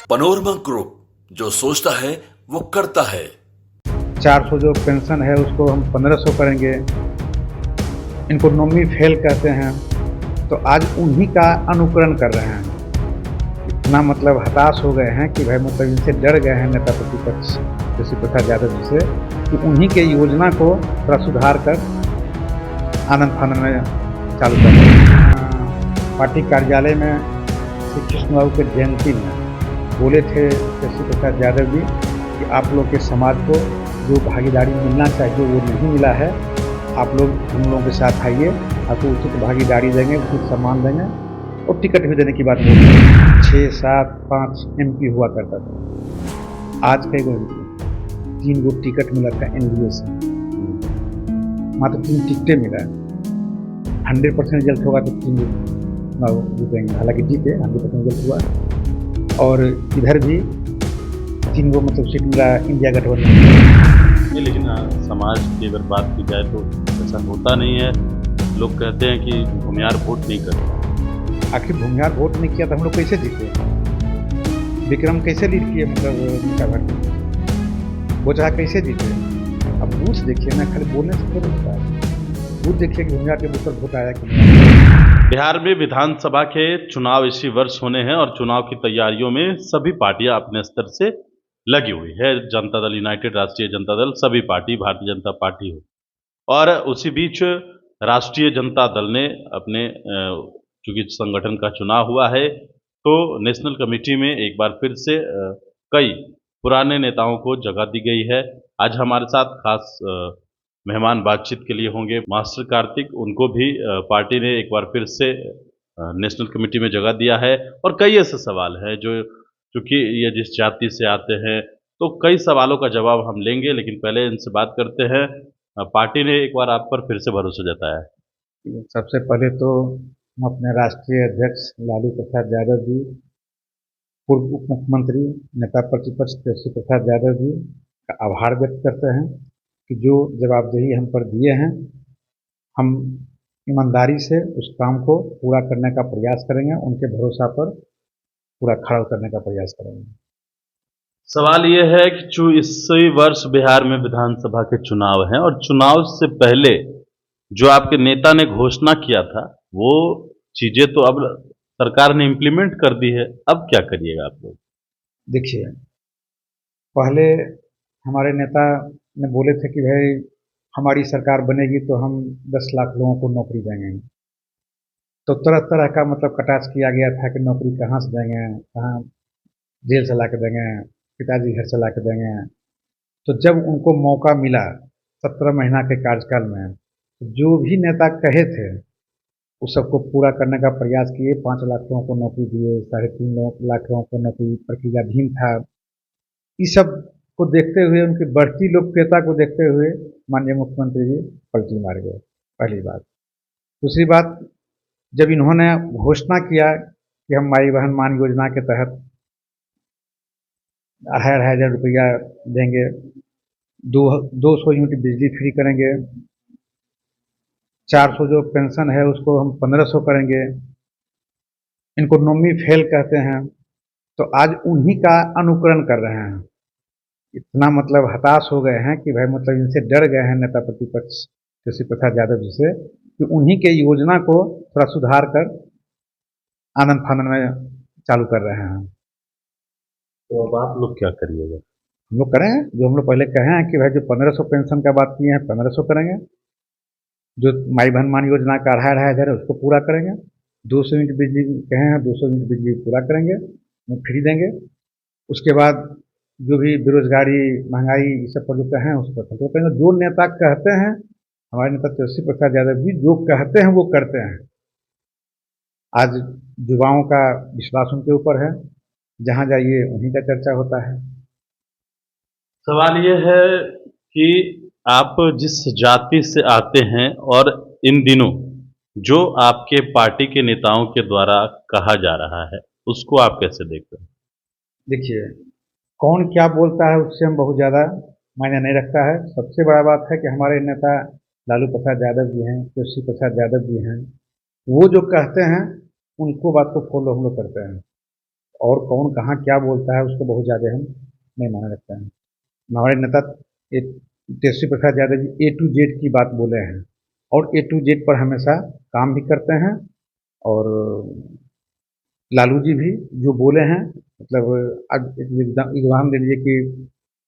Panorama group, जो सोचता है वो करता है। 400 जो पेंशन है उसको हम 1500 करेंगे। इनको नॉमिनी फेल कहते हैं, तो आज उन्हीं का अनुकरण कर रहे हैं। इतना मतलब हताश हो गए हैं कि भाई मतलब इनसे डर गए हैं नेता प्रतिपक्ष तेजस्वी प्रसाद यादव जी से, कि उन्हीं के योजना को थोड़ा सुधार कर आनंद फानंद में चालू कर रहे हैं। पार्टी कार्यालय में श्री कृष्ण बाबू के जयंती में बोले थे तेजस्वी प्रसाद यादव जी कि आप लोग के समाज को जो भागीदारी मिलना चाहिए वो नहीं मिला है, आप लोग हम लोगों के साथ आइए, आपको उचित भागीदारी देंगे, उचित सम्मान देंगे और टिकट भी देने की बात बोली। 6, 7, 5 MP हुआ करता था, आज कई गो 3 गो टिकट मिला था NDA से, मात्र 3 टिकटें मिला है। 100% रिजल्ट होगा तो 3 गो जीतेंगे, हालांकि जीते 100% रिजल्ट हुआ। और इधर भी 3 गो मतलब सीट मिला इंडिया गठबंधन नहीं, लेकिन समाज की अगर बात की जाए तो ऐसा होता नहीं है। लोग कहते हैं कि भूमिहार वोट नहीं करते। आखिर भूमिहार वोट नहीं किया तो हम लोग कैसे जीते? विक्रम कैसे लीड किए मतलब उनका घर वो चाहे कैसे जीते? अब बूथ देखिए ना, खाली बोलने से थोड़ा होता है। बूथ देखिए कि भूमिहार के बूथ पर वोट आया कि नहीं। बिहार में विधानसभा के चुनाव इसी वर्ष होने हैं और चुनाव की तैयारियों में सभी पार्टियां अपने स्तर से लगी हुई है। जनता दल यूनाइटेड, राष्ट्रीय जनता दल, सभी पार्टी, भारतीय जनता पार्टी हो। और उसी बीच राष्ट्रीय जनता दल ने अपने चूंकि संगठन का चुनाव हुआ है तो नेशनल कमेटी में एक बार फिर से कई पुराने नेताओं को जगह दी गई है। आज हमारे साथ खास मेहमान बातचीत के लिए होंगे मास्टर कार्तिक। उनको भी पार्टी ने एक बार फिर से नेशनल कमेटी में जगह दिया है और कई ऐसे सवाल हैं जो चूंकि ये जिस जाति से आते हैं तो कई सवालों का जवाब हम लेंगे, लेकिन पहले इनसे बात करते हैं। पार्टी ने एक बार आप पर फिर से भरोसा जताया है। सबसे पहले तो हम अपने राष्ट्रीय अध्यक्ष लालू प्रसाद यादव जी, पूर्व उप मुख्यमंत्री नेता प्रतिपक्ष तेजस्वी प्रसाद यादव जी का आभार व्यक्त करते हैं कि जो जवाबदेही हम पर दिए हैं, हम ईमानदारी से उस काम को पूरा करने का प्रयास करेंगे, उनके भरोसा पर पूरा खड़ा करने का प्रयास करेंगे। सवाल ये है कि इसी वर्ष बिहार में विधानसभा के चुनाव हैं और चुनाव से पहले जो आपके नेता ने घोषणा किया था वो चीजें तो अब सरकार ने इम्प्लीमेंट कर दी है, अब क्या करिएगा आप लोग? देखिए, पहले हमारे नेता ने बोले थे कि भाई हमारी सरकार बनेगी तो हम 10 लाख लोगों को नौकरी देंगे। तो तरह तरह का मतलब कटाक्ष किया गया था कि नौकरी कहाँ से देंगे, कहाँ जेल से ला के देंगे, पिताजी घर से ला के देंगे। तो जब उनको मौका मिला 17 महीना के कार्यकाल में, तो जो भी नेता कहे थे उस सबको पूरा करने का प्रयास किए। 5 लाख लोगों को नौकरी दिए, 3.5 लाख लोगों को नौकरी प्रक्रियाधीन था। इस सब को देखते हुए, उनकी बढ़ती लोकप्रियता को देखते हुए माननीय मुख्यमंत्री जी पलटी मार गए, पहली बात। दूसरी बात, जब इन्होंने घोषणा किया कि हम माई बहन मान योजना के तहत 2,500 रुपया देंगे, 200 यूनिट बिजली फ्री करेंगे, 400 जो पेंशन है उसको हम 1500 करेंगे, इनको नॉमिनी फेल कहते हैं, तो आज उन्हीं का अनुकरण कर रहे हैं। इतना मतलब हताश हो गए हैं कि भाई मतलब इनसे डर गए हैं नेता प्रतिपक्ष तेजस्वी प्रसाद यादव जी से, कि उन्हीं के योजना को थोड़ा सुधार कर आनंद फानंद में चालू कर रहे हैं। तो अब आप लोग क्या करिएगा? हम लोग करें जो हम लोग पहले कहे हैं कि भाई जो 1500 पेंशन का बात किए हैं 1500 करेंगे, जो माई बहन मान योजना का 2,500 है उसको पूरा करेंगे, 200 यूनिट बिजली कहे हैं 200 यूनिट बिजली पूरा करेंगे, फ्री देंगे। उसके बाद जो भी बेरोजगारी, महंगाई, इस सब पर जो कहें उस पर कंट्रोल करेंगे। जो नेता कहते हैं, हमारे नेता तेजस्वी प्रसाद यादव जी जो कहते हैं वो करते हैं। आज युवाओं का विश्वास उनके ऊपर है, जहां जाइए उन्हीं का चर्चा होता है। सवाल ये है कि आप जिस जाति से आते हैं और इन दिनों जो आपके पार्टी के नेताओं के द्वारा कहा जा रहा है उसको आप कैसे देखते हैं? देखिए, कौन क्या बोलता है उससे हम बहुत ज़्यादा मायने नहीं रखता है। सबसे बड़ा बात है कि हमारे नेता लालू प्रसाद यादव जी हैं, तेजस्वी प्रसाद यादव जी हैं, वो जो कहते हैं उनको बात को फॉलो हम लोग करते हैं। और कौन कहाँ क्या बोलता है उसको बहुत ज़्यादा हम नहीं माने रखते हैं। हमारे नेता Tejashwi Prasad Yadav ji A to Z की बात बोले हैं और A to Z पर हमेशा काम भी करते हैं। और लालू जी भी जो बोले हैं, मतलब आज एक उदाहरण दे लीजिए कि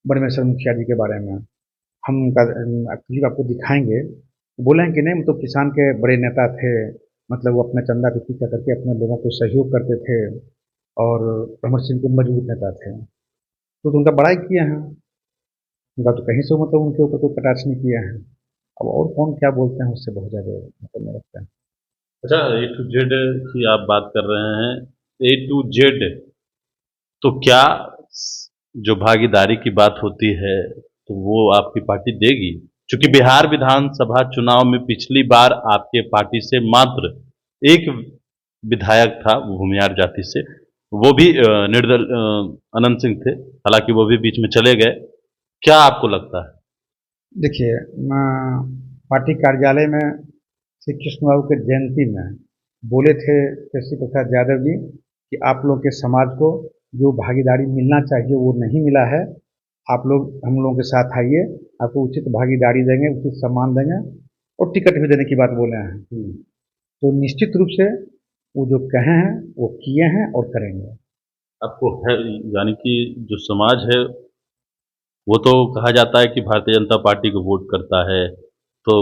बड़मेश्वर मुखिया जी के बारे में हम उनका क्लिप आपको दिखाएंगे। बोले हैं कि नहीं, मतलब किसान के बड़े नेता थे, मतलब वो अपना चंदा टुकड़ी कर करके अपने लोगों को सहयोग करते थे और प्रमोद सिंह के मजबूत नेता थे। तो उनका बड़ाई किए हैं, उनका तो कहीं से मतलब उनके ऊपर कोई कटाक्ष नहीं किया है। अब और कौन क्या बोलते हैं उससे बहुत ज़्यादा मतलब नहीं रखता है। अच्छा, A to Z की आप बात कर रहे हैं। A to Z, तो क्या जो भागीदारी की बात होती है तो वो आपकी पार्टी देगी? क्योंकि बिहार विधानसभा चुनाव में पिछली बार आपके पार्टी से मात्र एक विधायक था, वो भूमिहार जाति से, वो भी निर्दल अनंत सिंह थे, हालांकि वो भी बीच में चले गए। क्या आपको लगता है? देखिए, मैं पार्टी कार्यालय में श्री कृष्ण बाबू के जयंती में बोले थे तेजस्वी प्रसाद यादव जी कि आप लोग के समाज को जो भागीदारी मिलना चाहिए वो नहीं मिला है। आप लोग हम लोगों के साथ आइए, आपको उचित भागीदारी देंगे, उचित सम्मान देंगे और टिकट भी देने की बात बोले हैं। तो निश्चित रूप से वो जो कहे हैं वो किए हैं और करेंगे। आपको है, यानी कि जो समाज है वो तो कहा जाता है कि भारतीय जनता पार्टी को वोट करता है, तो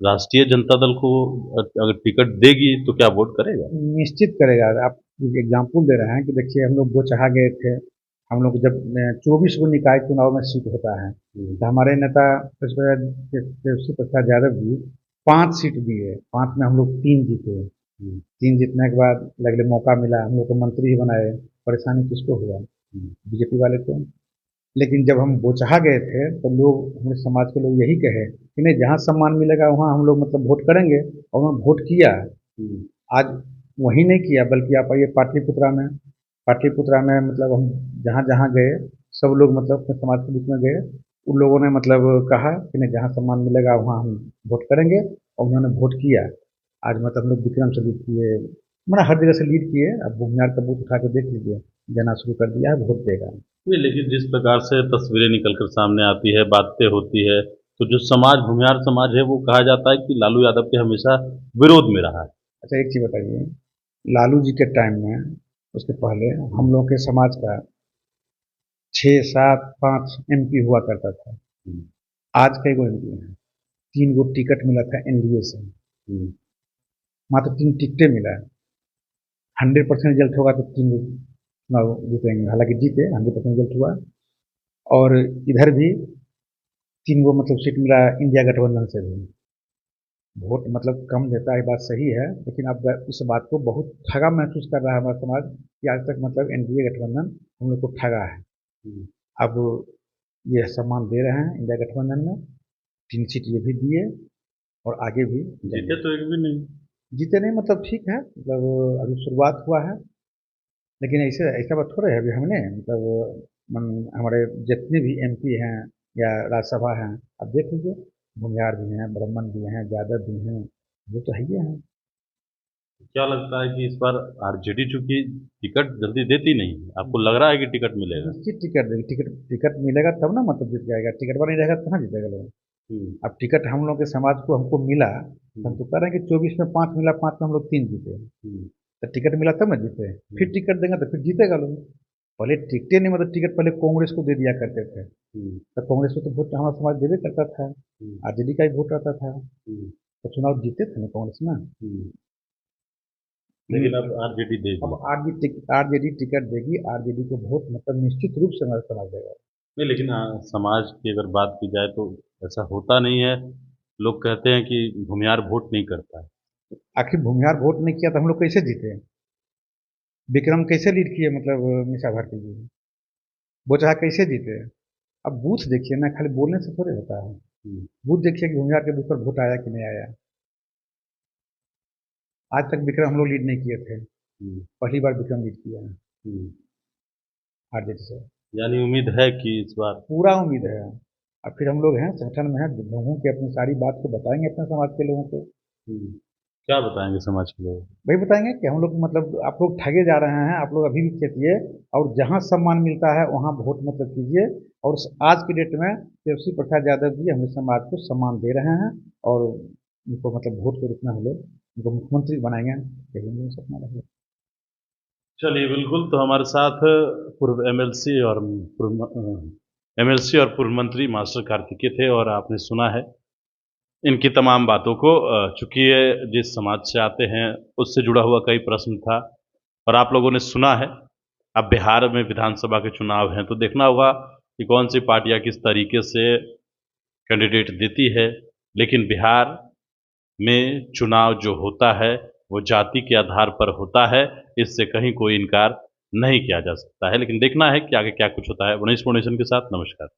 राष्ट्रीय जनता दल को अगर टिकट देगी तो क्या वोट करेगा? निश्चित करेगा। आप एग्जाम्पल दे रहे हैं कि देखिए हम लोग बोचहा गए थे, हम लोग जब 24 गो निकाय चुनाव में सीट होता है तो हमारे नेता तेजस्वी प्रसाद यादव जी 5 सीट दिए, 5 में हम लोग 3 जीते। 3 जीतने के बाद अगले मौका मिला, हम लोग को मंत्री ही बनाए। परेशानी किसको हुआ? बीजेपी वाले को। लेकिन जब हम बोचहा गए थे तो लोग, हमारे समाज के लोग यही कहे कि नहीं, जहाँ सम्मान मिलेगा वहाँ हम लोग मतलब वोट करेंगे, और उन्होंने वोट किया। आज वही नहीं किया, बल्कि आप आइए पाटलिपुत्रा में, पाटलिपुत्रा में मतलब हम जहाँ जहाँ गए सब लोग मतलब अपने समाज के बीच में गए, उन लोगों ने मतलब कहा कि नहीं, जहाँ सम्मान मिलेगा वहाँ हम वोट करेंगे, और उन्होंने वोट किया। आज मतलब हम लोग विक्रम से लीड किए, मतलब हर जगह से लीड किए। अब भूमिहार का बूथ उठा के देख लीजिए, जाना शुरू कर दिया है, वोट देगा। नहीं, लेकिन जिस प्रकार से तस्वीरें निकलकर सामने आती है, बातें होती है, तो जो समाज भूमिहार समाज है वो कहा जाता है कि लालू यादव के हमेशा विरोध में रहा है। अच्छा एक चीज़ बताइए, लालू जी के टाइम में, उसके पहले हम लोग के समाज का 6, 7, 5 MP हुआ करता था। आज कई गो MP हैं? 3 गो टिकट मिला था NDA से, मात्र 3 टिकटें मिला है। 100% रिजल्ट होगा तो 3 गो चुनाव जीतेंगे, हालांकि जीते, 100% रिजल्ट हुआ। और इधर भी 3 गो मतलब सीट मिला इंडिया गठबंधन से भी। वोट मतलब कम देता है, बात सही है, लेकिन अब इस बात को बहुत ठगा महसूस कर रहा है हमारा समाज कि आज तक मतलब NDA गठबंधन हम लोग को ठगा है। अब ये सम्मान दे रहे हैं इंडिया गठबंधन में, 3 सीट ये भी दिए और आगे भी जीते तो एक भी नहीं। जीते नहीं, मतलब ठीक है, मतलब अभी शुरुआत हुआ है। लेकिन ऐसे ऐसा बात थोड़ा है, अभी हमने मतलब हमारे जितने भी MP हैं या राज्यसभा हैं, अब देख लीजिए, भूमिहार भी हैं, ब्राह्मण भी हैं, यादव भी हैं, वो तो है ही है। क्या लगता है कि इस बार आरजेडी चूंकि टिकट जल्दी देती नहीं है, आपको लग रहा है कि टिकट मिलेगा? निश्चित टिकट देगी, टिकट टिकट मिलेगा तब ना मतलब जीत जाएगा, टिकट पर नहीं रहेगा तो कहाँ जीतेगा लोग। हम्म, अब टिकट हम लोग के समाज को हमको मिला, तो हम तो कह रहे हैं कि 24 में 5 मिला, 5 में हम लोग 3 जीते। हम्म, तो टिकट मिला तब ना जीते, फिर टिकट देंगे तो फिर जीतेगा लोग। पहले टिकटें नहीं, मतलब टिकट पहले कांग्रेस को दे दिया करते थे, हम्म, तो कांग्रेस को तो वोट हमारा समाज देवे करता था, हम्म, RJD का ही वोट रहता था, हम्म, तो चुनाव जीते थे ना कांग्रेस में। हम्म। लेकिन अब आरजेडी देगी। अब RJD टिकट देगी, RJD को वोट मतलब निश्चित रूप से हमारा समाज देगा। नहीं, लेकिन समाज की अगर बात की जाए तो ऐसा होता नहीं है। लोग कहते हैं कि भूमिहार वोट नहीं करता है। आखिर भूमिहार वोट नहीं किया तो हम लोग कैसे जीते? विक्रम कैसे लीड किए, मतलब मीसा भारती जी बोचहा कैसे जीते? अब बूथ देखिए ना, खाली बोलने से थोड़े होता है। हम्म, बूथ देखिए कि भूमिहार के बूथ पर वोट आया कि नहीं आया। आज तक विक्रम हम लोग लीड नहीं किए थे, हम्म, पहली बार विक्रम लीड किया है हम्म। RJD से। यानी उम्मीद है कि इस बार। पूरा उम्मीद है। अब फिर हम लोग हैं, संगठन में हैं, लोगों की अपनी सारी बात को बताएंगे अपने समाज के लोगों को। हम्म, क्या बताएंगे समाज के लोग? वही बताएंगे कि हम लोग मतलब आप लोग ठगे जा रहे हैं, आप लोग अभी भी खेतिए और जहाँ सम्मान मिलता है वहाँ वोट मतलब कीजिए। और आज की डेट में तेजस्वी प्रसाद यादव जी हमें समाज को सम्मान दे रहे हैं और उनको मतलब वोट के रूप में हम लोग उनको मुख्यमंत्री बनाएंगे, यही मेरा सपना रहेगा। चलिए बिल्कुल, तो हमारे साथ पूर्व एमएलसी और पूर्व मंत्री मास्टर कार्तिकेय थे और आपने सुना है इनकी तमाम बातों को। चूँकि ये जिस समाज से आते हैं उससे जुड़ा हुआ कई प्रश्न था और आप लोगों ने सुना है। अब बिहार में विधानसभा के चुनाव हैं तो देखना होगा कि कौन सी पार्टियां किस तरीके से कैंडिडेट देती है। लेकिन बिहार में चुनाव जो होता है वो जाति के आधार पर होता है, इससे कहीं कोई इनकार नहीं किया जा सकता है। लेकिन देखना है कि आगे क्या कुछ होता है। वनीश फोर्नेशन के साथ नमस्कार।